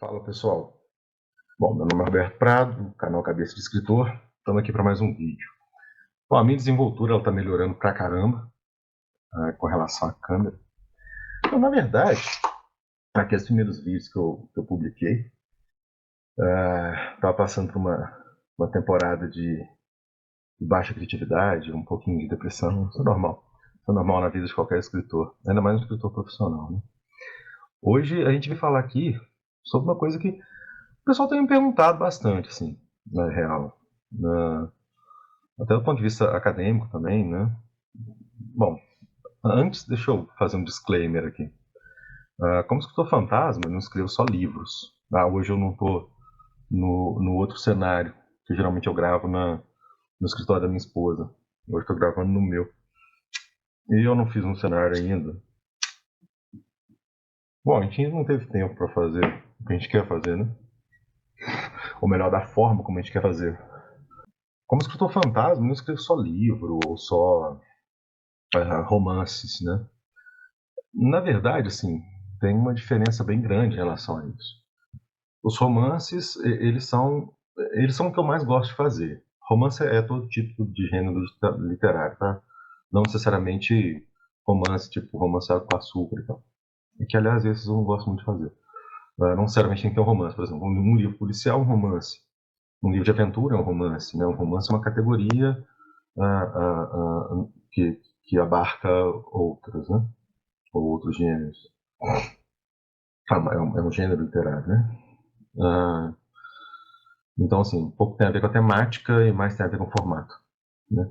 Fala pessoal, bom, meu nome é Roberto Prado, canal Cabeça de Escritor, estamos aqui para mais um vídeo. Bom, a minha desenvoltura está melhorando pra caramba com relação à câmera. Então, na verdade, aqueles primeiros vídeos que eu publiquei, estava passando por uma temporada de baixa criatividade, um pouquinho de depressão, isso é normal. Isso é normal na vida de qualquer escritor, ainda mais um escritor profissional, né? Hoje a gente vai falar aqui sobre uma coisa que o pessoal tem me perguntado bastante, assim, na real. Até do ponto de vista acadêmico também, né? Bom, antes deixa eu fazer um disclaimer aqui. Como escritor fantasma, eu não escrevo só livros. Hoje eu não estou no outro cenário, que geralmente eu gravo no escritório da minha esposa. Hoje estou gravando no meu. E eu não fiz um cenário ainda. Bom, a gente não teve tempo para fazer o que a gente quer fazer, né? Ou melhor, da forma como a gente quer fazer. Como escritor fantasma, eu não escrevo só livro ou só romances, né? Na verdade, assim, tem uma diferença bem grande em relação a isso. Os romances, eles são o que eu mais gosto de fazer. Romance é todo tipo de gênero literário, tá? Não necessariamente romance, tipo romance com açúcar e tal. E que, aliás, esses eu não gosto muito de fazer. Não necessariamente tem que ter um romance, por exemplo, um livro policial é um romance. Um livro de aventura é um romance, né? Um romance é uma categoria que abarca outras, né? Ou outros gêneros. É um gênero literário, né? Ah, então, assim, um pouco tem a ver com a temática e mais tem a ver com o formato, né?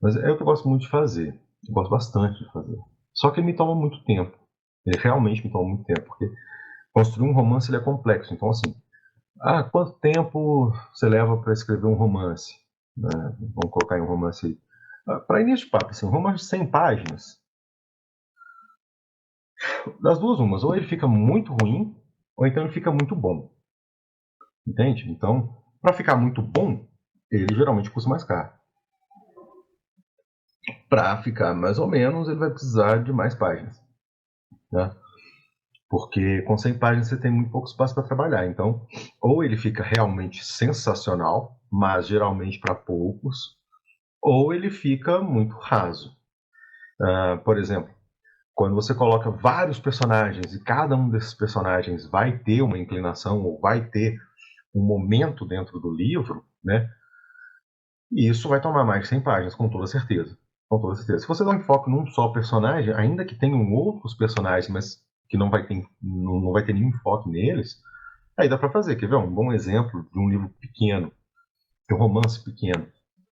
Mas é o que eu gosto muito de fazer. Eu gosto bastante de fazer. Só que ele me toma muito tempo. Ele realmente me toma muito tempo, porque construir um romance ele é complexo. Então, assim, quanto tempo você leva para escrever um romance? Né? Vamos colocar em um romance aí. Para início de papo, assim, um romance de 100 páginas, das duas umas, ou ele fica muito ruim, ou então ele fica muito bom. Entende? Então, para ficar muito bom, ele geralmente custa mais caro. Para ficar mais ou menos, ele vai precisar de mais páginas, né? Porque com 100 páginas você tem muito pouco espaço para trabalhar. Então, ou ele fica realmente sensacional, mas geralmente para poucos, ou ele fica muito raso. Por exemplo, quando você coloca vários personagens e cada um desses personagens vai ter uma inclinação ou vai ter um momento dentro do livro, né? E isso vai tomar mais de 100 páginas, com toda certeza. Com toda certeza. Se você dá um enfoque num só personagem, ainda que tenham outros personagens, mas que não vai ter nenhum enfoque neles, aí dá para fazer. Quer ver um bom exemplo de um livro pequeno, de um romance pequeno,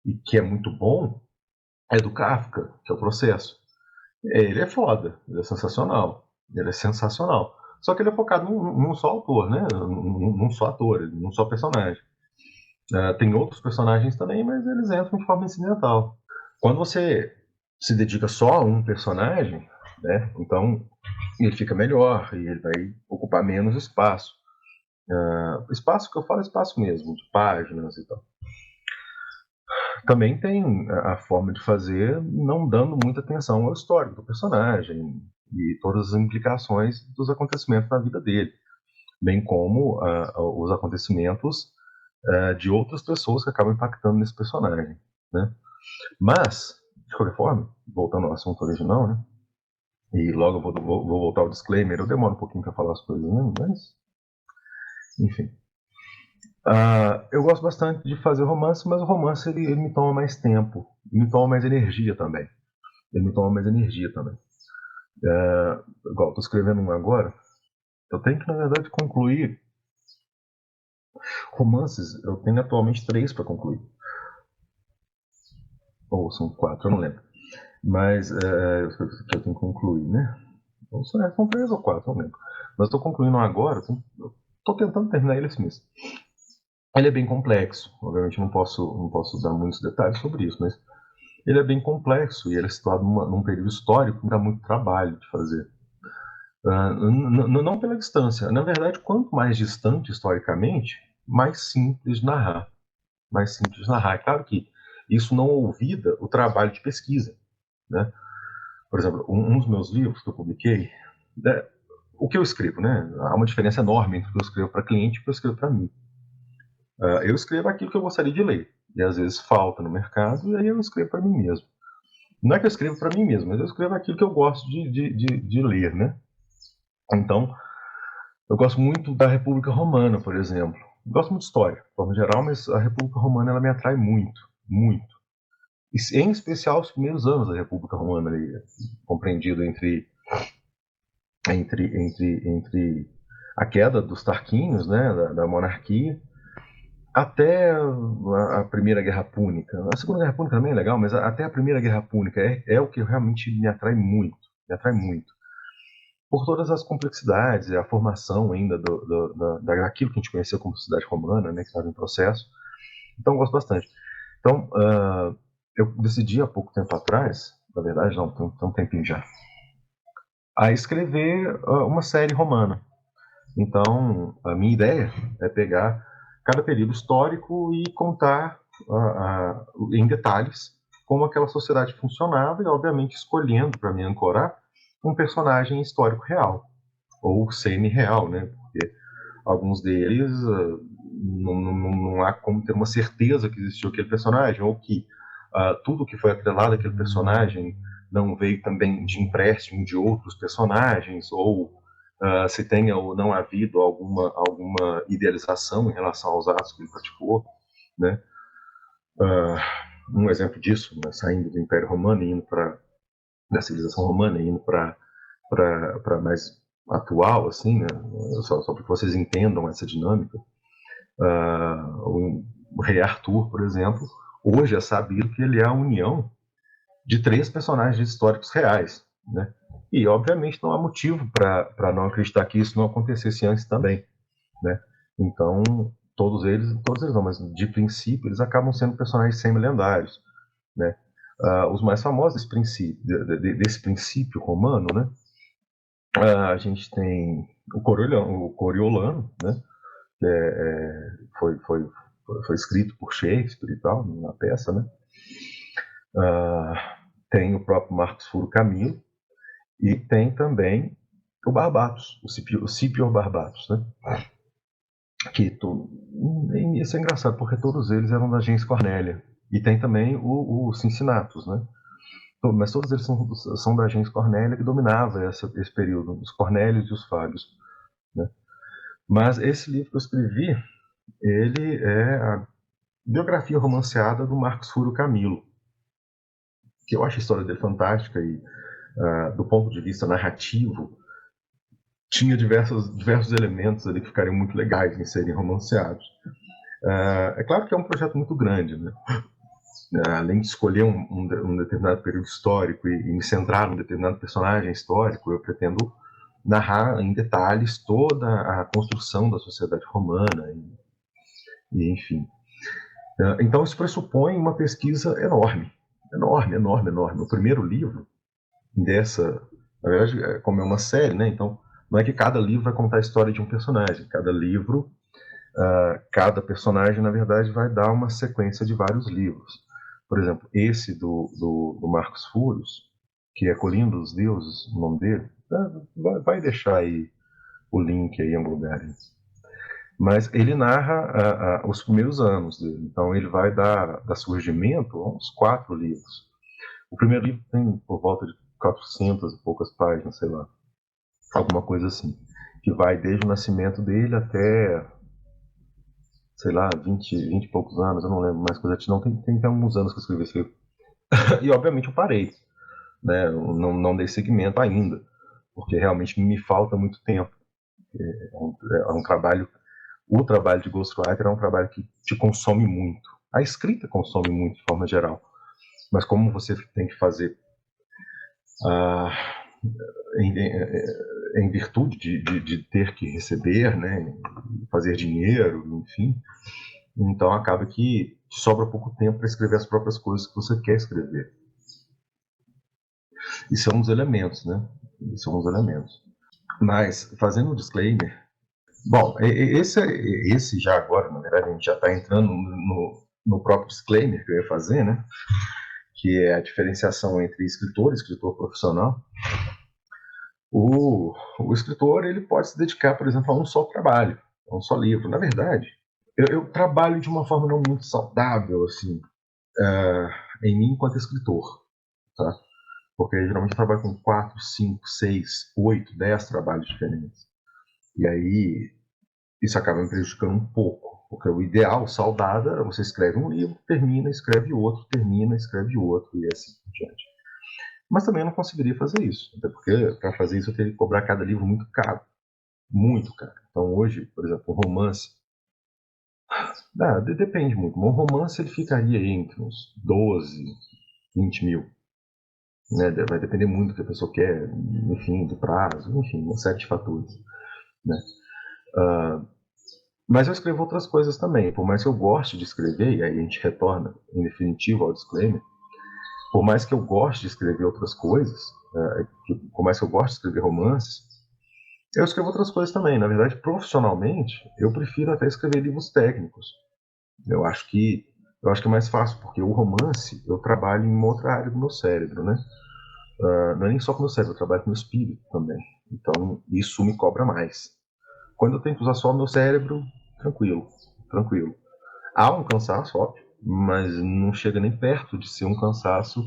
e que é muito bom, é do Kafka, que é o Processo. Ele é foda, ele é sensacional. Ele é sensacional. Só que ele é focado num só autor, né? Num só ator, num só personagem. Tem outros personagens também, mas eles entram de forma incidental. Quando você se dedica só a um personagem, né, então ele fica melhor e ele vai ocupar menos espaço. Espaço que eu falo é espaço mesmo, de páginas e tal. Também tem a forma de fazer não dando muita atenção ao histórico do personagem e todas as implicações dos acontecimentos na vida dele, bem como os acontecimentos de outras pessoas que acabam impactando nesse personagem, né? Mas, de qualquer forma, voltando ao assunto original, né? E logo eu vou voltar ao disclaimer, eu demoro um pouquinho para falar as coisas, né? Mas, enfim. Eu gosto bastante de fazer romance, mas o romance ele me toma mais tempo, me toma mais energia também. Ele me toma mais energia também. Igual, estou escrevendo um agora, eu tenho que, na verdade, concluir romances, eu tenho atualmente 3 para concluir. Ou são 4, eu não lembro. Mas eu tenho que concluir, né? Ou são 3 ou 4, eu não lembro. Mas estou concluindo agora, estou tentando terminar ele esse mês. Ele é bem complexo, obviamente não posso dar muitos detalhes sobre isso, mas ele é bem complexo e ele é situado num período histórico que dá muito trabalho de fazer. Não pela distância, na verdade, quanto mais distante historicamente, mais simples de narrar. Mais simples de narrar. É claro que isso não ouvida o trabalho de pesquisa, né? Por exemplo, um dos meus livros que eu publiquei, né, o que eu escrevo, né? Há uma diferença enorme entre o que eu escrevo para cliente e o que eu escrevo para mim. Eu escrevo aquilo que eu gostaria de ler, e às vezes falta no mercado, e aí eu escrevo para mim mesmo. Não é que eu escrevo para mim mesmo, mas eu escrevo aquilo que eu gosto de ler, né? Então, eu gosto muito da República Romana, por exemplo. Eu gosto muito de história, de forma geral, mas a República Romana ela me atrai muito, muito. E, em especial os primeiros anos da República Romana, ali, compreendido entre a queda dos Tarquínios, né, da monarquia, até a Primeira Guerra Púnica. A Segunda Guerra Púnica também é legal, mas até a Primeira Guerra Púnica é o que realmente me atrai muito. Me atrai muito. Por todas as complexidades, a formação ainda daquilo que a gente conheceu como cidade romana, né, que estava em processo. Então, eu gosto bastante. Então, eu decidi há pouco tempo atrás, na verdade, não, tem um tempinho já, a escrever uma série romana. Então, a minha ideia é pegar cada período histórico e contar em detalhes como aquela sociedade funcionava e, obviamente, escolhendo para me ancorar um personagem histórico real, ou semi-real, né? Porque alguns deles não há como ter uma certeza que existiu aquele personagem, ou que tudo que foi atrelado àquele personagem não veio também de empréstimo de outros personagens, ou se tenha ou não havido alguma idealização em relação aos atos que ele praticou, né? Um exemplo disso, né, saindo do Império Romano e indo da civilização romana, indo para mais atual, assim, né? Só para que vocês entendam essa dinâmica. O rei Arthur, por exemplo, hoje é sabido que ele é a união de 3 personagens históricos reais, né? E, obviamente, não há motivo para não acreditar que isso não acontecesse antes também, né? Então, todos eles não, mas de princípio, eles acabam sendo personagens semi-lendários, né? Os mais famosos desse princípio romano, né? A gente tem o Coriolano, né? Foi escrito por Shakespeare e tal, na peça, né? Tem o próprio Marcos Furo Camilo, e tem também o Barbatos, o Scipio Barbatos, né? Isso é engraçado, porque todos eles eram da gens Cornélia. E tem também o Cincinnatus, né? Mas todos eles são da gens Cornélia, que dominava esse período, os Cornélios e os Fábios, né? Mas esse livro que eu escrevi, ele é a biografia romanceada do Marcos Furo Camilo, que eu acho a história dele fantástica e, do ponto de vista narrativo, tinha diversos elementos ali que ficariam muito legais em serem romanceados. É claro que é um projeto muito grande, né? Além de escolher um determinado período histórico e me centrar num determinado personagem histórico, eu pretendo narrar em detalhes toda a construção da sociedade romana e enfim. Então isso pressupõe uma pesquisa enorme. O primeiro livro dessa, na verdade, como é uma série, né? Então não é que cada livro vai contar a história de um personagem. Cada livro, cada personagem, na verdade, vai dar uma sequência de vários livros. Por exemplo, esse do Marcos Furos, que é Colina dos Deuses, o nome dele, vai deixar aí o link aí em algum lugar. Mas ele narra os primeiros anos dele. Então ele vai dar surgimento a uns 4 livros. O primeiro livro tem por volta de 400 e poucas páginas, sei lá. Alguma coisa assim. Que vai desde o nascimento dele até, sei lá, 20 e poucos anos, eu não lembro mais coisa. Não, tem alguns anos que eu escrevi esse livro. E obviamente eu parei, né? Eu não dei seguimento ainda, porque realmente me falta muito tempo. É um trabalho, o trabalho de ghostwriter é um trabalho que te consome muito. A escrita consome muito de forma geral, mas como você tem que fazer em virtude de ter que receber, né, fazer dinheiro, enfim, então acaba que sobra pouco tempo para escrever as próprias coisas que você quer escrever. Isso é um dos elementos, né? Isso é um dos elementos. Mas, fazendo um disclaimer, bom, esse já agora, na verdade, a gente já está entrando no próprio disclaimer que eu ia fazer, né? Que é a diferenciação entre escritor e escritor profissional. O escritor ele pode se dedicar, por exemplo, a um só trabalho, a um só livro. Na verdade, eu trabalho de uma forma não muito saudável, assim, em mim enquanto escritor, tá? Porque geralmente eu trabalho com 4, 5, 6, 8, 10 trabalhos diferentes. E aí isso acaba me prejudicando um pouco, porque o ideal, saudável, é você escreve um livro, termina, escreve outro, termina, escreve outro, e assim por diante. Mas também eu não conseguiria fazer isso, até porque para fazer isso eu teria que cobrar cada livro muito caro, muito caro. Então hoje, por exemplo, um romance, depende muito, um romance ele ficaria entre uns 12, 20 mil, né? Vai depender muito do que a pessoa quer, enfim, do prazo, enfim, uma série de fatores, né? Mas eu escrevo outras coisas também, por mais que eu goste de escrever, e aí a gente retorna, em definitivo, ao disclaimer, por mais que eu goste de escrever outras coisas, por mais que eu goste de escrever romances, eu escrevo outras coisas também. Na verdade, profissionalmente, eu prefiro até escrever livros técnicos. Eu acho que é mais fácil, porque o romance eu trabalho em uma outra área do meu cérebro, né? Não é nem só com o meu cérebro, eu trabalho com o meu espírito também. Então, isso me cobra mais. Quando eu tenho que usar só o meu cérebro, tranquilo, tranquilo. Há um cansaço, óbvio, mas não chega nem perto de ser um cansaço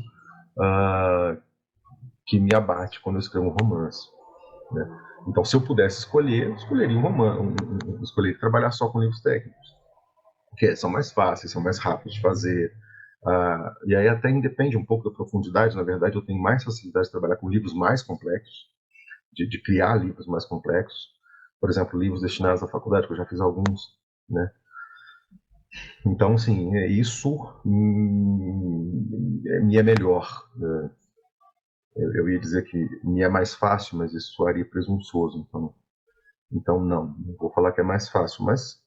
que me abate quando eu escrevo um romance, né? Então, se eu pudesse escolher, eu escolheria um romance, escolheria trabalhar só com livros técnicos, porque são mais fáceis, são mais rápidos de fazer. E aí até independe um pouco da profundidade. Na verdade, eu tenho mais facilidade de trabalhar com livros mais complexos, de criar livros mais complexos. Por exemplo, livros destinados à faculdade, que eu já fiz alguns, né? Então, sim, isso me é melhor. Eu ia dizer que me é mais fácil, mas isso soaria presunçoso. Então não vou falar que é mais fácil, mas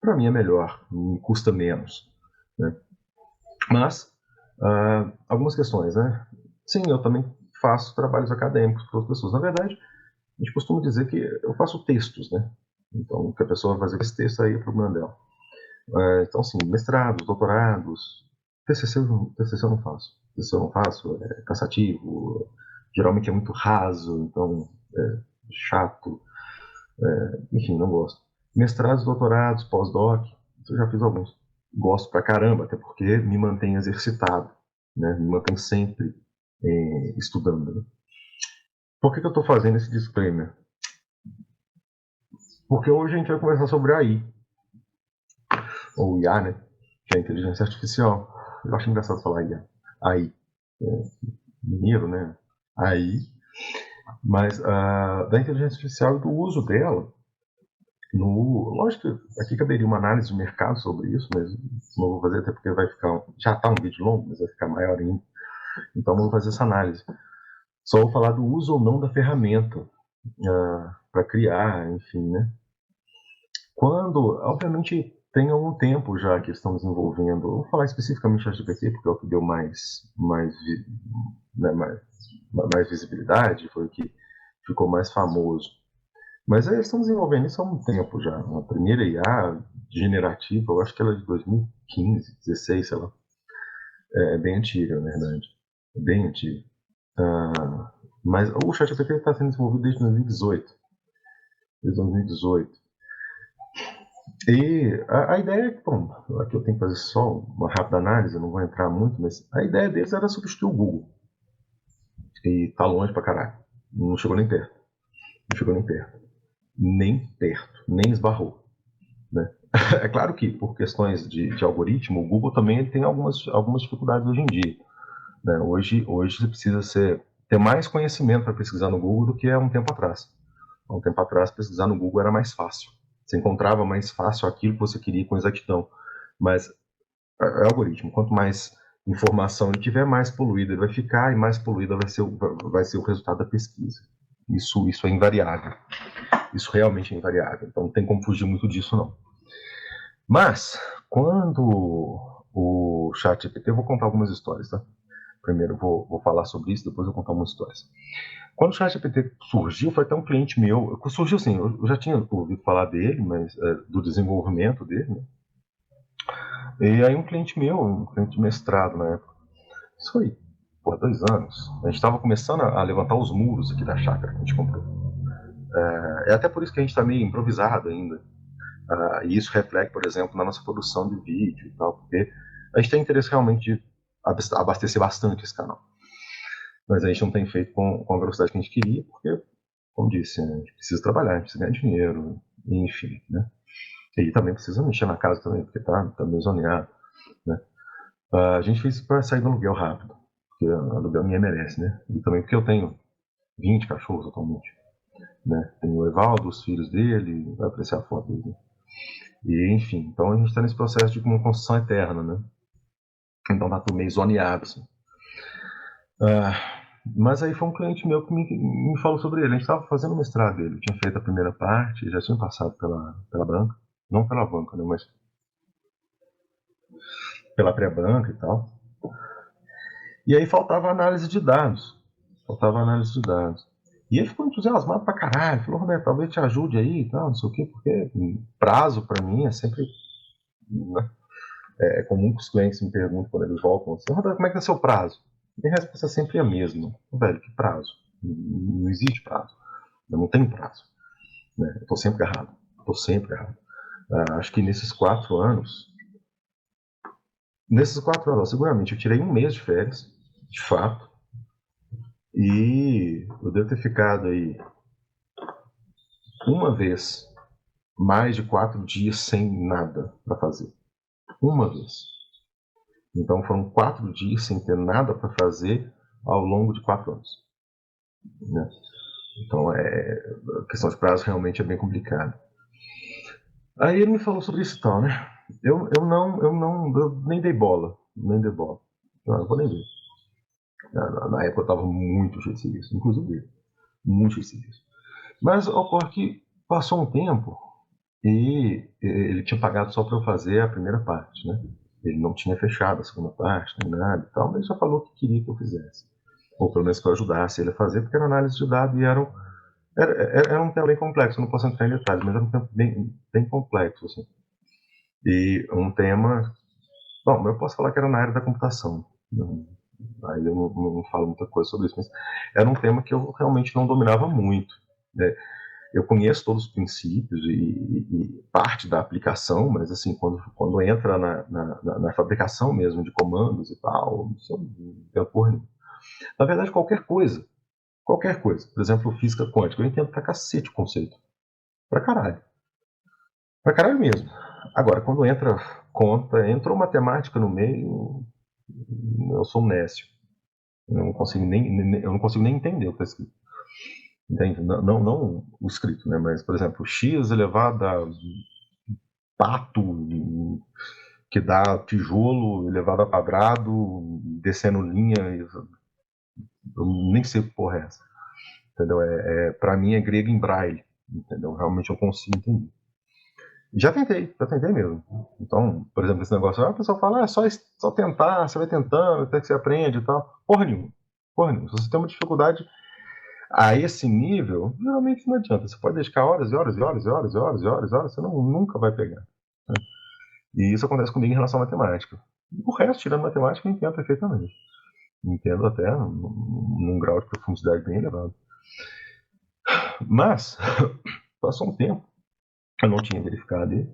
para mim é melhor, me custa menos, né? Mas, algumas questões, né? Sim, eu também faço trabalhos acadêmicos para outras pessoas. Na verdade, a gente costuma dizer que eu faço textos, né? Então, o que a pessoa vai fazer com esse texto aí é o problema dela. Então, sim, mestrados, doutorados, TCC eu não faço. TCC eu não faço, é cansativo, geralmente é muito raso, então é chato, enfim, não gosto. Mestrados, doutorados, pós-doc, eu já fiz alguns. Gosto pra caramba, até porque me mantém exercitado, né? Me mantém sempre estudando, né? Por que eu estou fazendo esse disclaimer? Porque hoje a gente vai conversar sobre a AI, ou IA, né? Que é a inteligência artificial. Eu acho engraçado falar IA. AI. Mineiro, né? AI. Mas da inteligência artificial e do uso dela. Lógico que aqui caberia uma análise de mercado sobre isso, mas não vou fazer até porque vai ficar. Já está um vídeo longo, mas vai ficar maior ainda. Então não vou fazer essa análise. Só vou falar do uso ou não da ferramenta para criar, enfim, né? Quando, obviamente, tem algum tempo já que estão desenvolvendo, vou falar especificamente do GPT, porque é o que deu né, mais visibilidade, foi o que ficou mais famoso. Mas eles estão desenvolvendo isso há um tempo já. A primeira IA generativa, eu acho que ela é de 2015, 16, sei lá. É bem antiga, na verdade. É bem antiga. Mas o ChatGPT está sendo desenvolvido desde 2018. Desde 2018. E a ideia é que, bom, aqui eu tenho que fazer só uma rápida análise, eu não vou entrar muito, mas a ideia deles era substituir o Google. E tá longe pra caralho. Não chegou nem perto. Não chegou nem perto. Nem perto. Nem esbarrou. Né? É claro que, por questões de algoritmo, o Google também ele tem algumas dificuldades hoje em dia. Né? Hoje você precisa ter mais conhecimento para pesquisar no Google do que há um tempo atrás. Há um tempo atrás, pesquisar no Google era mais fácil. Você encontrava mais fácil aquilo que você queria com exatidão. Mas é algoritmo. Quanto mais informação ele tiver, mais poluído ele vai ficar e mais poluída vai ser o resultado da pesquisa. Isso é invariável. Isso realmente é invariável. Então não tem como fugir muito disso, não. Mas, quando o ChatGPT, eu vou contar algumas histórias, tá? Primeiro eu vou falar sobre isso, depois eu vou contar algumas histórias. Quando o ChatGPT surgiu, foi até um cliente meu. Surgiu assim, eu já tinha ouvido falar dele, mas do desenvolvimento dele, né? E aí um cliente meu, um cliente de mestrado na época, isso aí. por 2 anos, a gente estava começando a levantar os muros aqui da chácara que a gente comprou. É até por isso que a gente está meio improvisado ainda. E isso reflete, por exemplo, na nossa produção de vídeo e tal, porque a gente tem interesse realmente de abastecer bastante esse canal. Mas a gente não tem feito com a velocidade que a gente queria, porque, como disse, a gente precisa trabalhar, a gente precisa ganhar dinheiro, enfim, né? E também precisa mexer na casa também, porque tá meio zoneado, né? A gente fez isso para sair do aluguel rápido, porque o aluguel ninguém merece, né? E também porque eu tenho 20 cachorros atualmente, né? Tenho o Evaldo, os filhos dele, vai apreciar a foto dele. E, enfim, então a gente está nesse processo de uma construção eterna, né? Então tá tudo meio zoneado, assim. Mas aí foi um cliente meu que me falou sobre ele. A gente estava fazendo o mestrado dele, tinha feito a primeira parte, já tinha passado pela banca, não pela banca, né, mas pela pré-banca e tal. E aí faltava análise de dados. E ele ficou entusiasmado pra caralho. Falou, Roberto, talvez te ajude aí e tal, não sei o quê, porque prazo pra mim é sempre. Né, é comum que os clientes me perguntam quando eles voltam assim, Roberto, como é que é seu prazo? E a resposta é sempre a mesma. Velho, que prazo? Não existe prazo. Eu não tenho prazo. Né? Eu estou sempre errado. Acho que nesses 4 anos, seguramente eu tirei um mês de férias, de fato, e eu devo ter ficado aí uma vez mais de 4 dias sem nada para fazer. Uma vez. Então foram 4 dias sem ter nada para fazer ao longo de 4 anos. Né? Então a questão de prazo realmente é bem complicada. Aí ele me falou sobre isso e tal, né? Eu nem dei bola. Eu vou nem ver. Na época eu estava muito cheio de serviço, inclusive muito cheio de serviço. Mas ocorre que passou um tempo e ele tinha pagado só para eu fazer a primeira parte, né? Ele não tinha fechado a segunda parte, nem nada e tal, mas ele só falou que queria que eu fizesse. Ou pelo menos que eu ajudasse ele a fazer, porque era análise de dados e era um tema bem complexo, eu não posso entrar em detalhes, mas era um tema bem complexo, assim. E um tema... Bom, eu posso falar que era na área da computação. Aí eu não falo muita coisa sobre isso, mas era um tema que eu realmente não dominava muito. Né? Eu conheço todos os princípios e parte da aplicação, mas assim, quando entra na fabricação mesmo de comandos e tal, isso não tem porra nenhuma. Na verdade, qualquer coisa, por exemplo, física quântica, eu entendo pra cacete o conceito. Pra caralho mesmo. Agora, quando entra conta, entrou matemática no meio, eu sou um nécio. Eu não consigo nem entender o que está escrito. Entende? Não o escrito, né? Mas, por exemplo, x elevado a pato, que dá tijolo elevado a quadrado, descendo linha. Eu nem sei que porra é essa. Entendeu? Pra mim é grego em braille. Entendeu? Realmente eu consigo entender. Já tentei mesmo. Então, por exemplo, esse negócio, a pessoa fala, é só tentar, você vai tentando, até que você aprende e tal. Porra nenhuma. Se você tem uma dificuldade a esse nível, geralmente não adianta. Você pode dedicar horas e horas e horas e horas e horas e horas, e horas você nunca vai pegar. Né? E isso acontece comigo em relação à matemática. O resto, tirando matemática, eu entendo perfeitamente. Entendo até num grau de profundidade bem elevado. Mas, passou um tempo, eu não tinha verificado ele,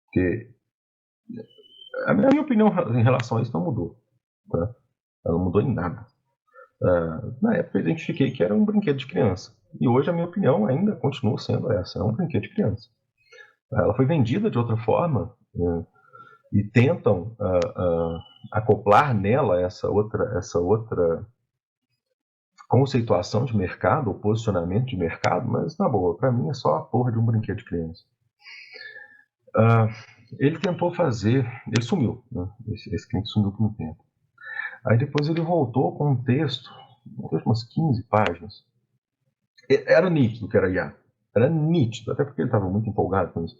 porque a minha opinião em relação a isso não mudou. Tá? Ela não mudou em nada. Na época eu identifiquei que era um brinquedo de criança. E hoje a minha opinião ainda continua sendo essa, é um brinquedo de criança. Ela foi vendida de outra forma, né, e tentam acoplar nela essa outra conceituação de mercado, ou posicionamento de mercado, mas na boa, para mim é só a porra de um brinquedo de criança. Ele tentou fazer, ele sumiu, né? Esse cliente sumiu por um tempo. Aí depois ele voltou com um texto, umas 15 páginas. Era nítido que era IA. Era nítido, até porque ele estava muito empolgado com isso.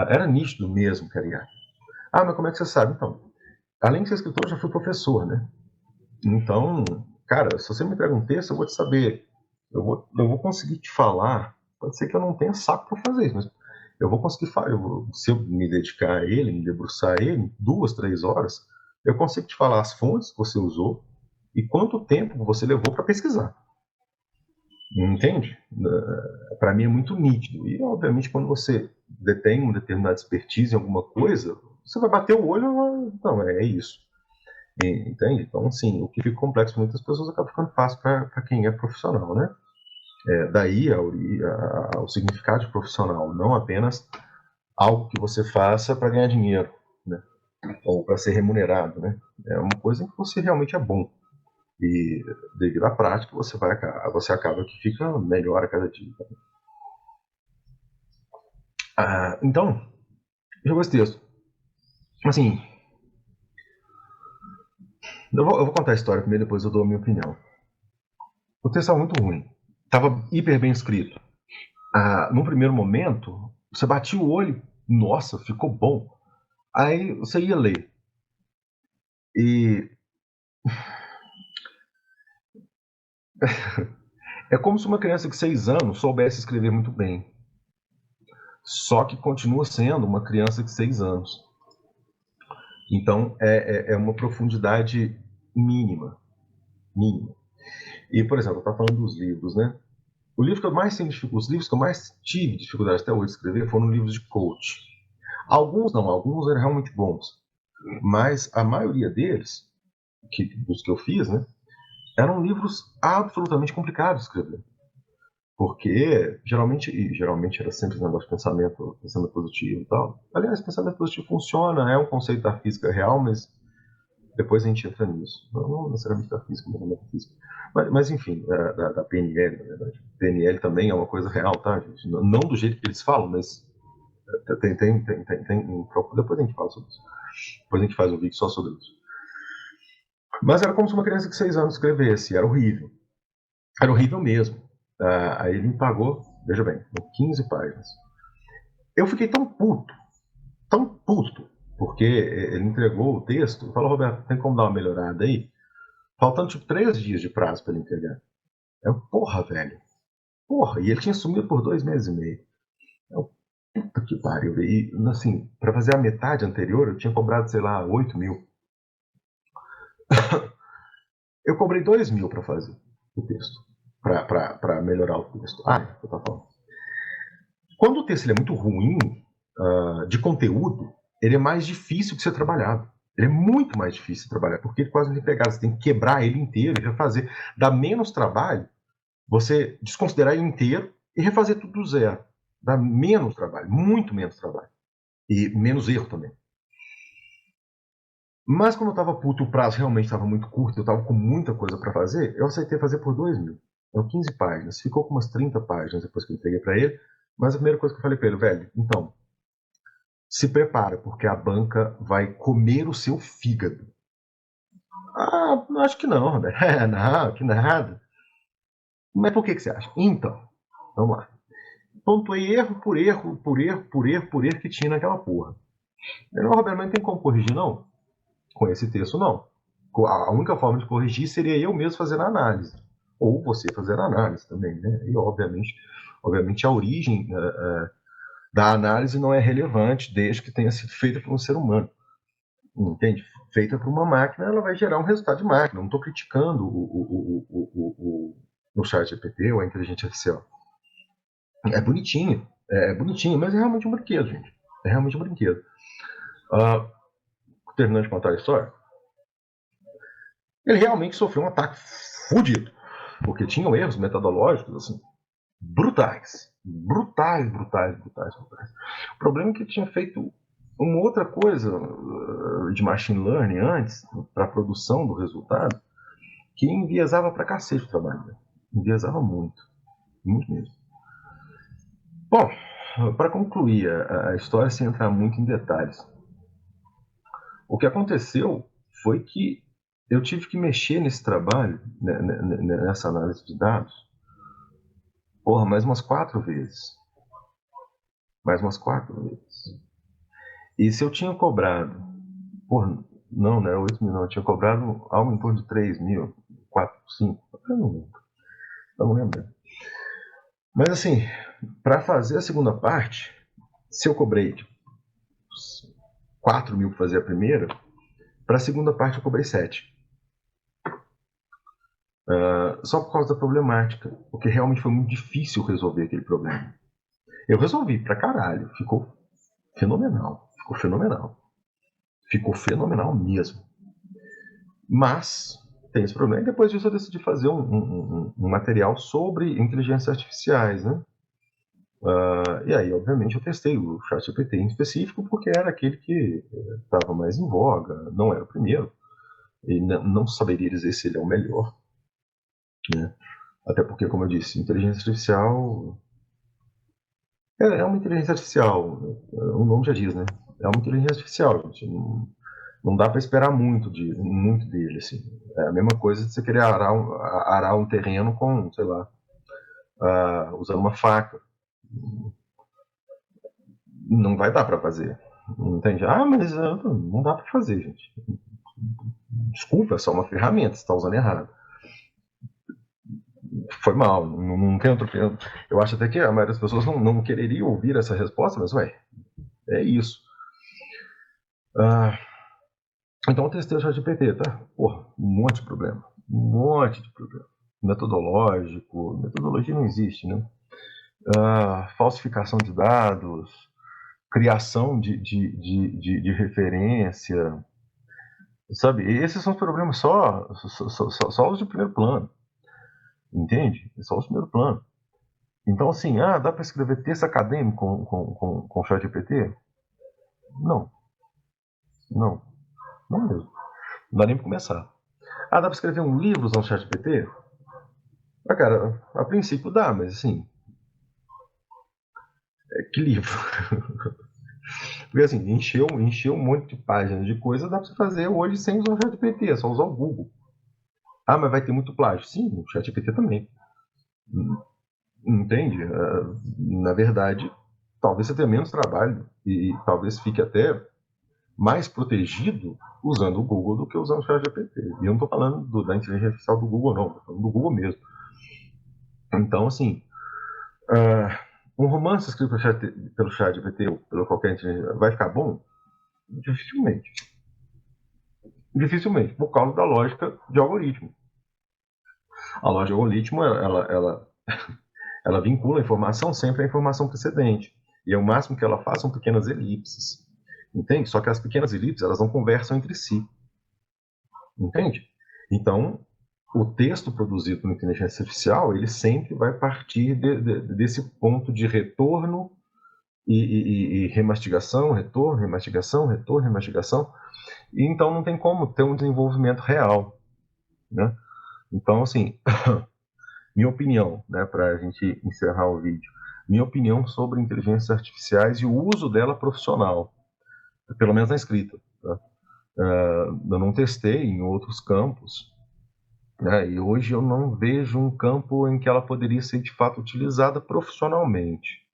Era nítido mesmo que era IA. Mas como é que você sabe? Então, além de ser escritor, eu já fui professor, né? Então, cara, se você me entrega um texto, eu vou te saber. Eu vou conseguir te falar. Pode ser que eu não tenha saco para fazer isso, mas eu vou conseguir falar. Se eu me dedicar a ele, me debruçar a ele, 2, 3 horas, eu consigo te falar as fontes que você usou, e quanto tempo você levou para pesquisar. Entende? Para mim é muito nítido. E, obviamente, quando você detém uma determinada expertise em alguma coisa, você vai bater o olho e vai, não, é isso. Entende? Então, assim, o que fica complexo para muitas pessoas acaba ficando fácil para quem é profissional, né? Daí o significado de profissional, não apenas algo que você faça para ganhar dinheiro, né? Ou para ser remunerado, né? É uma coisa em que você realmente é bom. E devido à prática, você acaba que fica melhor a cada dia. Então, eu gostei texto. Assim, eu vou contar a história primeiro, depois eu dou a minha opinião. O texto estava muito ruim. Estava hiper bem escrito. Num primeiro momento, você batia o olho, nossa, ficou bom. Aí você ia ler. E é como se uma criança de 6 anos soubesse escrever muito bem. Só que continua sendo uma criança de 6 anos. Então, é uma profundidade mínima. Mínima. E, por exemplo, eu estava falando dos livros, né? Os livros que eu mais tive dificuldade até hoje de escrever foram livros de coach. Alguns não, alguns eram realmente bons. Mas a maioria deles, dos que eu fiz, né? Eram livros absolutamente complicados de escrever. Porque geralmente era sempre esse negócio de pensamento positivo e tal. Aliás, pensamento positivo funciona, é um conceito da física real, mas depois a gente entra nisso. Não necessariamente da física, mas da metafísica. Mas enfim, da PNL, na verdade. PNL também é uma coisa real, tá, gente? Não do jeito que eles falam, mas depois a gente fala sobre isso. Depois a gente faz um vídeo só sobre isso. Mas era como se uma criança de 6 anos escrevesse, era horrível. Era horrível mesmo. Aí ele me pagou, veja bem, 15 páginas. Eu fiquei tão puto, porque ele entregou o texto, falou, Roberto, tem como dar uma melhorada aí? Faltando tipo 3 dias de prazo para ele entregar. Porra, velho. Porra, e ele tinha sumido por 2 meses e meio. Puta que pariu. E, assim, para fazer a metade anterior, eu tinha cobrado, sei lá, 8 mil. Eu cobrei 2 mil para fazer o texto, para melhorar o texto. Eu tava falando. Quando o texto ele é muito ruim de conteúdo, ele é mais difícil de ser trabalhado. Ele é muito mais difícil de trabalhar, porque ele quase não tem pegada. Você tem que quebrar ele inteiro e refazer. Dá menos trabalho você desconsiderar ele inteiro e refazer tudo do zero. Dá menos trabalho, muito menos trabalho. E menos erro também. Mas como eu estava puto, o prazo realmente estava muito curto, eu estava com muita coisa para fazer, eu aceitei fazer por 2 mil. Então, 15 páginas. Ficou com umas 30 páginas depois que eu entreguei para ele. Mas a primeira coisa que eu falei para ele, velho, então, se prepara, porque a banca vai comer o seu fígado. Acho que não, Roberto. Não, que nada. Mas por que você acha? Então, vamos lá. Pontuei erro por erro, por erro, por erro, por erro que tinha naquela porra. Não, Roberto, mas não tem como corrigir, não? Com esse texto, não. A única forma de corrigir seria eu mesmo fazer a análise. Ou você fazer a análise também, né? E, obviamente a origem da análise não é relevante desde que tenha sido feita por um ser humano. Entende? Feita por uma máquina, ela vai gerar um resultado de máquina. Não estou criticando o chat GPT ou a inteligência artificial. É bonitinho, mas é realmente um brinquedo, gente. É realmente um brinquedo. Terminando de contar a história, ele realmente sofreu um ataque fudido, porque tinham erros metodológicos, assim, brutais. O problema é que ele tinha feito uma outra coisa de machine learning antes, para a produção do resultado, que enviesava pra cacete o trabalho. Enviesava muito. Muito mesmo. Bom, para concluir a história, sem entrar muito em detalhes, o que aconteceu foi que eu tive que mexer nesse trabalho, nessa análise de dados, mais umas 4 vezes. Mais umas 4 vezes. E se eu tinha cobrado, não era 8 mil, não, eu tinha cobrado algo em torno de 3 mil, 4, 5, eu não lembro. Mas assim, para fazer a segunda parte, se eu cobrei 4 mil para fazer a primeira, para a segunda parte eu cobrei 7. só por causa da problemática, porque realmente foi muito difícil resolver aquele problema. Eu resolvi pra caralho, ficou fenomenal, ficou fenomenal mesmo. Mas tem esse problema. E depois disso eu decidi fazer um material sobre inteligências artificiais, né? E aí, obviamente, eu testei o ChatGPT em específico porque era aquele que estava mais em voga, não era o primeiro, e não saberia dizer se ele é o melhor, né? Até porque, como eu disse, inteligência artificial é uma inteligência artificial, o nome já diz, né? É uma inteligência artificial, gente. Não dá para esperar muito dele, assim. É a mesma coisa de você querer arar um terreno com, sei lá, usando uma faca. Não vai dar para fazer. Entende? Mas não dá para fazer, gente. Desculpa, é só uma ferramenta, você está usando errado. Foi mal, não tem outro. Eu acho até que a maioria das pessoas não quereria ouvir essa resposta, mas é isso. Então eu testei o ChatGPT, tá? Porra, um monte de problema. Metodologia não existe, né? Falsificação de dados, criação de referência, sabe? Esses são os problemas só os de primeiro plano, entende? Só os de primeiro plano. Então, assim, dá para escrever texto acadêmico com ChatGPT? Não mesmo. Não dá nem para começar. Dá para escrever um livro usando ChatGPT? Cara, a princípio dá, mas assim, que livro? Porque assim, encheu um monte de páginas de coisa, dá para você fazer hoje sem usar o ChatGPT, é só usar o Google. Mas vai ter muito plágio? Sim, o ChatGPT também. Entende? Na verdade, talvez você tenha menos trabalho e talvez fique até mais protegido usando o Google do que usando o ChatGPT. E eu não estou falando da inteligência artificial do Google, não, estou falando do Google mesmo. Então, assim, um romance escrito pelo ChatGPT ou pelo qualquer inteligência vai ficar bom? Dificilmente. Dificilmente, por causa da lógica de algoritmo. A lógica de algoritmo, ela vincula a informação sempre à informação precedente. E o máximo que ela faz são pequenas elipses. Entende? Só que as pequenas elipses, elas não conversam entre si. Entende? Então, o texto produzido por inteligência artificial, ele sempre vai partir desse ponto de retorno e remastigação, retorno, remastigação. E então não tem como ter um desenvolvimento real, né? Então, assim, minha opinião, né, para a gente encerrar o vídeo, minha opinião sobre inteligências artificiais e o uso dela profissional, pelo menos na escrita. Tá? Eu não testei em outros campos, né, e hoje eu não vejo um campo em que ela poderia ser de fato utilizada profissionalmente.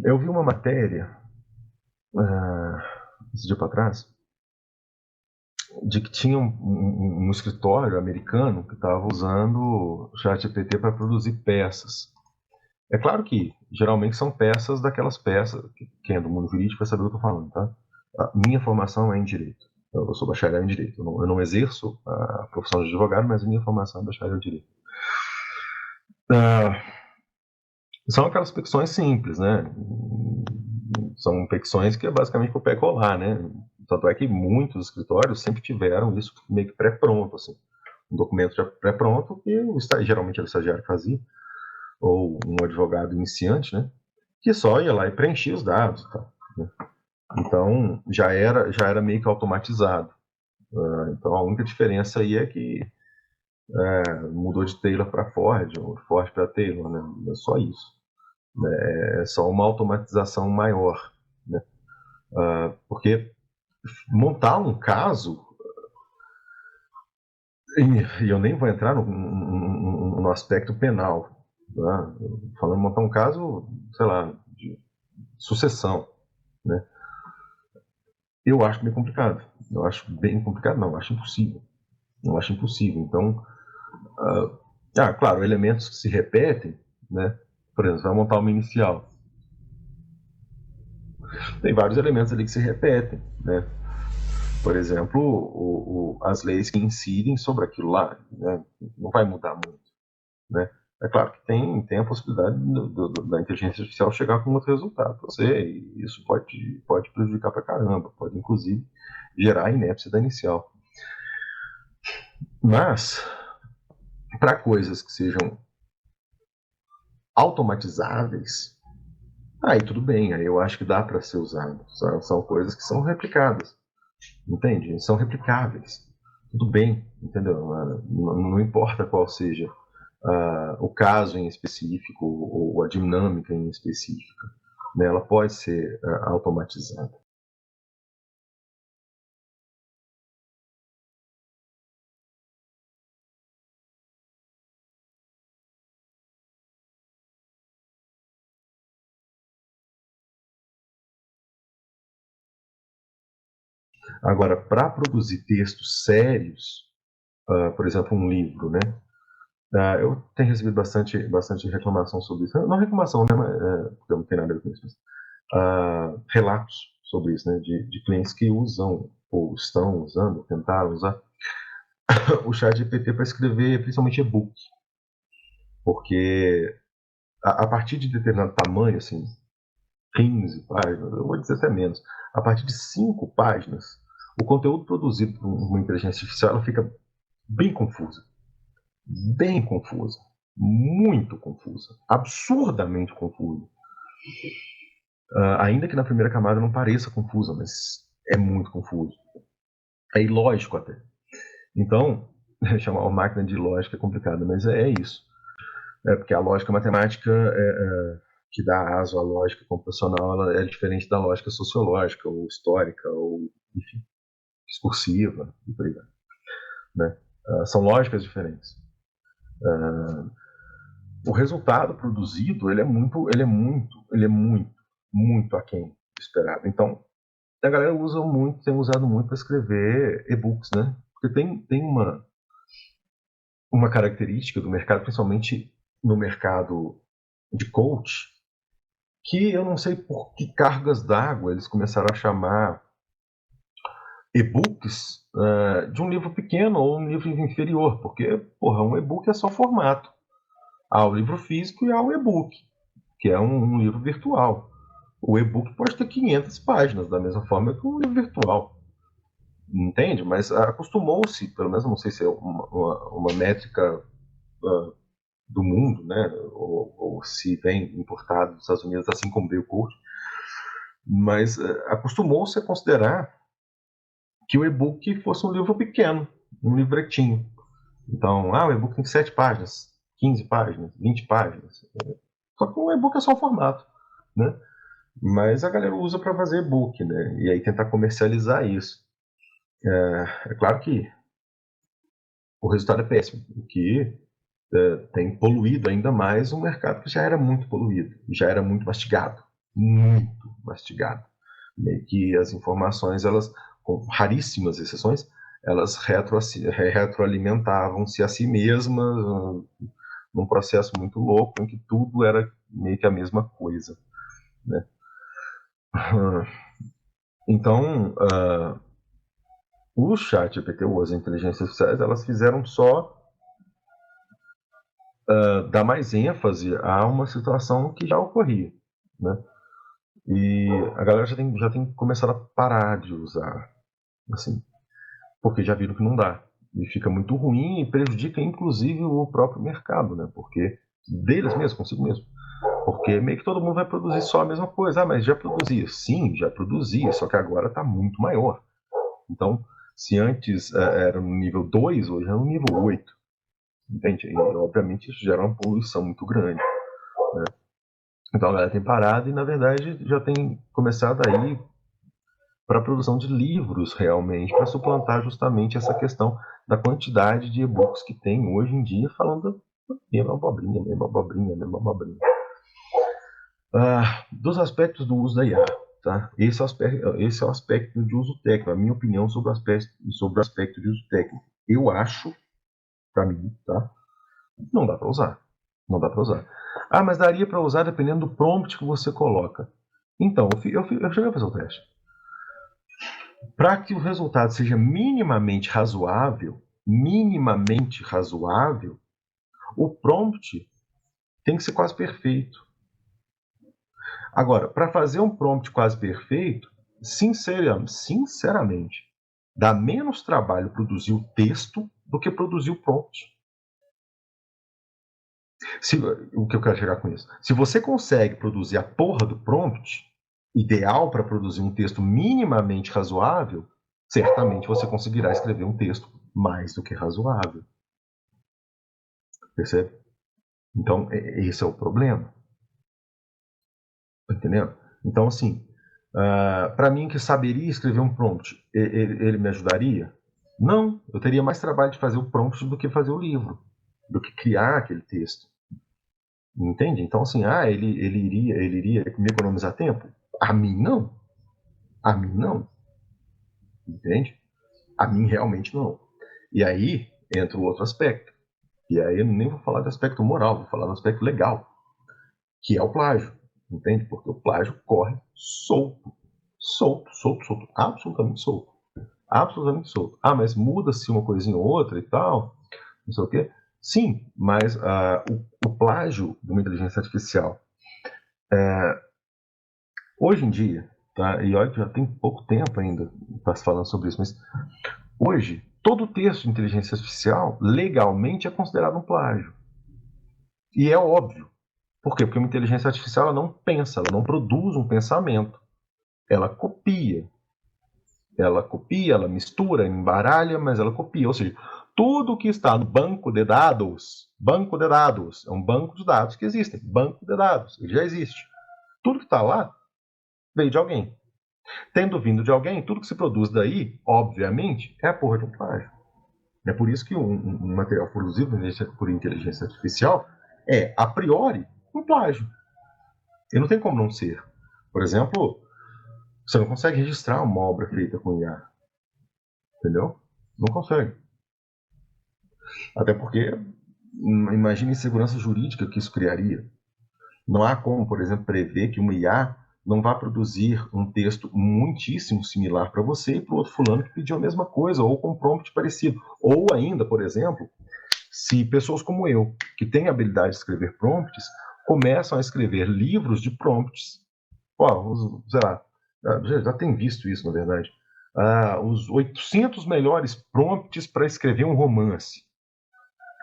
Eu vi uma matéria esse dia para trás de que tinha um escritório americano que estava usando o ChatGPT para produzir peças. É claro que geralmente são peças daquelas peças, quem é do mundo jurídico vai saber o que eu estou falando, tá? A minha formação é em direito. Eu sou bacharel em direito. Eu não exerço a profissão de advogado, mas a minha formação é bacharel em direito. São aquelas petições simples, né? São petições que é basicamente para o pé colar, né? Tanto é que muitos escritórios sempre tiveram isso meio que pré-pronto, assim. Um documento já pré-pronto que geralmente era o estagiário fazia, ou um advogado iniciante, né? Que só ia lá e preenchia os dados, tá? Então já era meio que automatizado. Então a única diferença aí é que mudou de Taylor para Ford, ou Ford para Taylor, né? É só isso. É só uma automatização maior, né? Porque montar um caso, e eu nem vou entrar no aspecto penal, tá? Falando montar um caso, sei lá, de sucessão, né? Eu acho bem complicado. Eu acho bem complicado, não, eu acho impossível. Eu acho impossível. Então, claro, elementos que se repetem, né? Por exemplo, você vai montar uma inicial. Tem vários elementos ali que se repetem, né? Por exemplo, as leis que incidem sobre aquilo lá, né? Não vai mudar muito, né? É claro que tem a possibilidade da inteligência artificial chegar com outro resultado para você, e isso pode prejudicar para caramba, pode inclusive gerar a inépcia da inicial. Mas, para coisas que sejam automatizáveis, aí tudo bem, aí eu acho que dá para ser usado. São coisas que são replicadas, entende? São replicáveis. Tudo bem, entendeu? Não importa qual seja o caso em específico ou a dinâmica em específica, né? Ela pode ser automatizada. Agora, para produzir textos sérios, por exemplo, um livro, né? Eu tenho recebido bastante reclamação sobre isso. Não reclamação, né? Porque não tem nada a ver com isso. Mas, relatos sobre isso, né? De clientes que usam ou estão usando, tentaram usar o chat GPT para escrever principalmente e-book. Porque a partir de determinado tamanho, assim, 15 páginas, eu vou dizer até menos, a partir de 5 páginas, o conteúdo produzido por uma inteligência artificial ela fica bem confusa. Bem confusa. Muito confusa. Absurdamente confusa. Ainda que na primeira camada não pareça confusa, mas é muito confuso. É ilógico até. Então, chamar uma máquina de lógica é complicado, mas é isso. Porque a lógica matemática que dá aso à lógica computacional ela é diferente da lógica sociológica, ou histórica, ou, enfim, discursiva, e por aí vai. Né? São lógicas diferentes. O resultado produzido ele é muito aquém do esperado. Então, a galera tem usado muito para escrever e-books, né? Porque tem uma característica do mercado, principalmente no mercado de coach, que eu não sei por que cargas d'água eles começaram a chamar e-books de um livro pequeno ou um livro inferior, porque, porra, um e-book é só formato. Há o livro físico e há o e-book, que é um livro virtual. O e-book pode ter 500 páginas, da mesma forma que um livro virtual. Entende? Mas acostumou-se, pelo menos não sei se é uma métrica do mundo, né? Ou se vem importado dos Estados Unidos, assim como veio o coach, mas acostumou-se a considerar que o e-book fosse um livro pequeno, um livretinho. Então, o e-book tem 7 páginas, 15 páginas, 20 páginas. Só que o e-book é só um formato, né? Mas a galera usa para fazer e-book, né? E aí tentar comercializar isso. É claro que o resultado é péssimo, o que tem poluído ainda mais um mercado que já era muito poluído, já era muito mastigado, muito mastigado. Meio que as informações, elas, com raríssimas exceções, elas retroalimentavam-se a si mesmas num processo muito louco em que tudo era meio que a mesma coisa, né? Então, o chat GPT ou as inteligências artificiais, elas fizeram só dar mais ênfase a uma situação que já ocorria, né? E a galera já tem começado a parar de usar, assim, porque já viram que não dá. E fica muito ruim e prejudica, inclusive, o próprio mercado, né? Porque deles mesmo, consigo mesmo. Porque meio que todo mundo vai produzir só a mesma coisa. Ah, mas já produzia. Sim, já produzia, só que agora está muito maior. Então, se antes era no nível 2, hoje é no nível 8. Entende? E, obviamente, isso gera uma poluição muito grande. Né? Então, a galera tem parado e, na verdade, já tem começado a ir para a produção de livros, realmente, para suplantar justamente essa questão da quantidade de e-books que tem hoje em dia, falando mesma abobrinha, mesma abobrinha, mesma abobrinha. Dos aspectos do uso da IA, tá? Esse é o aspecto de uso técnico, a minha opinião sobre o aspecto de uso técnico. Eu acho, para mim, tá? Não dá para usar. Não dá para usar. Mas daria para usar dependendo do prompt que você coloca. Então, eu cheguei a fazer o teste. Para que o resultado seja minimamente razoável, o prompt tem que ser quase perfeito. Agora, para fazer um prompt quase perfeito, sinceramente, dá menos trabalho produzir o texto do que produzir o prompt. O que eu quero chegar com isso? Se você consegue produzir a porra do prompt, ideal para produzir um texto minimamente razoável, certamente você conseguirá escrever um texto mais do que razoável. Percebe? Então, esse é o problema. Tá entendendo? Então, assim, para mim que saberia escrever um prompt, ele me ajudaria? Não, eu teria mais trabalho de fazer o prompt do que fazer o livro, do que criar aquele texto. Entende? Então, assim, ele iria me economizar tempo? A mim, não. A mim, não. Entende? A mim, realmente, não. E aí entra o outro aspecto. E aí eu nem vou falar do aspecto moral, vou falar do aspecto legal, que é o plágio. Entende? Porque o plágio corre solto. Solto, solto, solto. Absolutamente solto. Absolutamente solto. Ah, mas muda-se uma coisinha ou outra e tal, não sei o quê. Sim, mas o plágio de uma inteligência artificial, hoje em dia, tá? E olha que já tem pouco tempo ainda para se falando sobre isso, mas hoje, todo texto de inteligência artificial legalmente é considerado um plágio. E é óbvio. Por quê? Porque uma inteligência artificial ela não pensa, ela não produz um pensamento. Ela copia. Ela copia, ela mistura, embaralha, mas ela copia. Ou seja, tudo que está no banco de dados, é um banco de dados que existe. Banco de dados, ele já existe. Tudo que está lá veio de alguém. Tendo vindo de alguém, tudo que se produz daí, obviamente, é a porra de um plágio. É por isso que um material produzido por inteligência artificial é, a priori, um plágio. E não tem como não ser. Por exemplo, você não consegue registrar uma obra feita com IA. Entendeu? Não consegue. Até porque, imagine a insegurança jurídica que isso criaria. Não há como, por exemplo, prever que uma IA não vá produzir um texto muitíssimo similar para você e para o outro fulano que pediu a mesma coisa, ou com um prompt parecido. Ou ainda, por exemplo, se pessoas como eu, que têm a habilidade de escrever prompts, começam a escrever livros de prompts. Sei lá, já tem visto isso, na verdade. Os 800 melhores prompts para escrever um romance.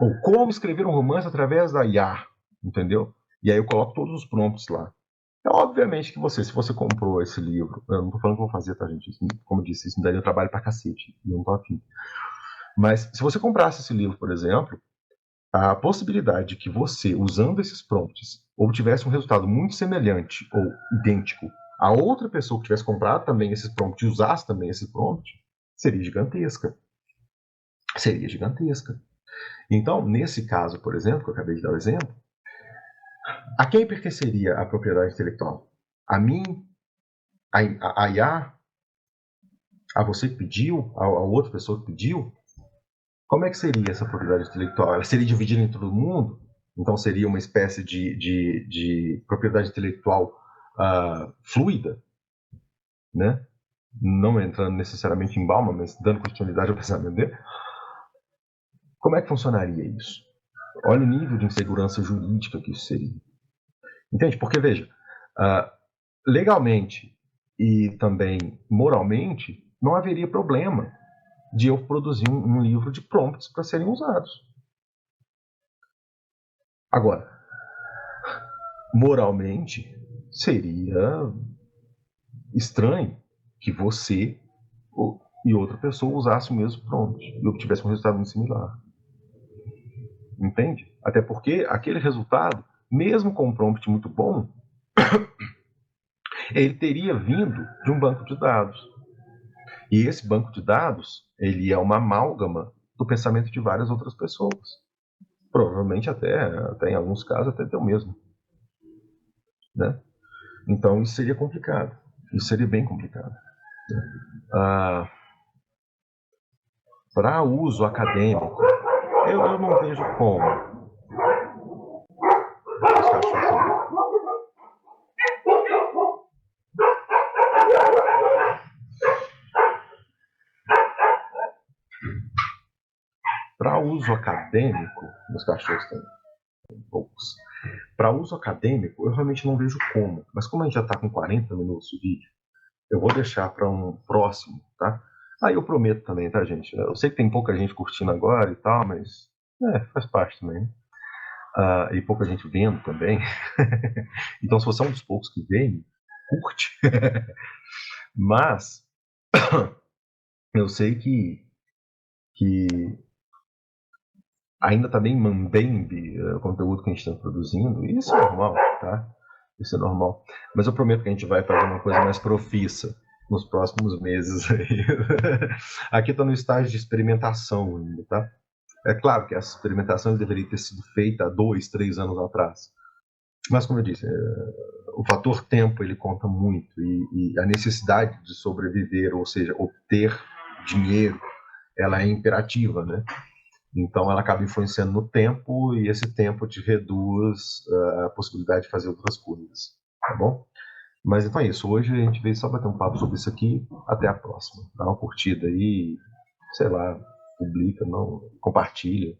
Ou como escrever um romance através da IA, entendeu? E aí eu coloco todos os prompts lá. Obviamente que se você comprou esse livro, eu não tô falando que eu vou fazer, tá, gente? Como eu disse, isso me daria trabalho pra cacete, e eu não tô afim. Mas se você comprasse esse livro, por exemplo, a possibilidade de que você, usando esses prompts, obtivesse um resultado muito semelhante ou idêntico a outra pessoa que tivesse comprado também esses prompts e usasse também esse prompt, seria gigantesca. Seria gigantesca. Então, nesse caso, por exemplo, que eu acabei de dar o exemplo, a quem pertenceria a propriedade intelectual? A mim? A IA? A você que pediu? A outra pessoa que pediu? Como é que seria essa propriedade intelectual? Ela seria dividida em todo mundo? Então seria uma espécie de propriedade intelectual fluida, né? Não entrando necessariamente em Bauman, mas dando continuidade ao pensamento dele. Como é que funcionaria isso? Olha o nível de insegurança jurídica que isso seria. Entende? Porque, veja, legalmente e também moralmente, não haveria problema de eu produzir um livro de prompts para serem usados. Agora, moralmente, seria estranho que você e outra pessoa usasse o mesmo prompt e obtivesse um resultado muito similar. Entende? Até porque aquele resultado, mesmo com um prompt muito bom, ele teria vindo de um banco de dados. E esse banco de dados, ele é uma amálgama do pensamento de várias outras pessoas. Provavelmente até em alguns casos, até teu mesmo. Né? Então isso seria complicado. Isso seria bem complicado. Para uso acadêmico, eu não vejo como. Para uso acadêmico, meus cachorros têm poucos. Para uso acadêmico, eu realmente não vejo como. Mas como a gente já está com 40 minutos de vídeo, eu vou deixar para um próximo, tá? Aí eu prometo também, tá, gente? Eu sei que tem pouca gente curtindo agora e tal, mas faz parte também, né? E pouca gente vendo também. Então, se você é um dos poucos que vem, curte. Mas eu sei que ainda está bem mambembe o conteúdo que a gente está produzindo, e isso é normal, tá? Isso é normal. Mas eu prometo que a gente vai fazer uma coisa mais profissa nos próximos meses aí. Aqui está no estágio de experimentação ainda, tá? É claro que essa experimentação deveria ter sido feita há 2, 3 anos atrás. Mas, como eu disse, o fator tempo ele conta muito e a necessidade de sobreviver, ou seja, obter dinheiro, ela é imperativa, né? Então, ela acaba influenciando no tempo e esse tempo te reduz a possibilidade de fazer outras coisas, tá bom? Mas então é isso. Hoje a gente veio só bater um papo sobre isso aqui. Até a próxima. Dá uma curtida aí, sei lá, publica, não, compartilha.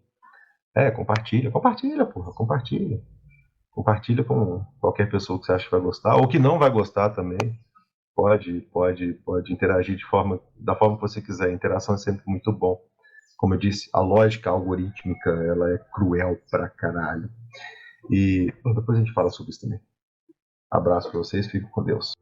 Compartilha, porra, compartilha. Compartilha com qualquer pessoa que você acha que vai gostar, ou que não vai gostar também. Pode interagir da forma que você quiser. A interação é sempre muito bom. Como eu disse, a lógica algorítmica, ela é cruel pra caralho. E depois a gente fala sobre isso também. Abraço pra vocês, fico com Deus.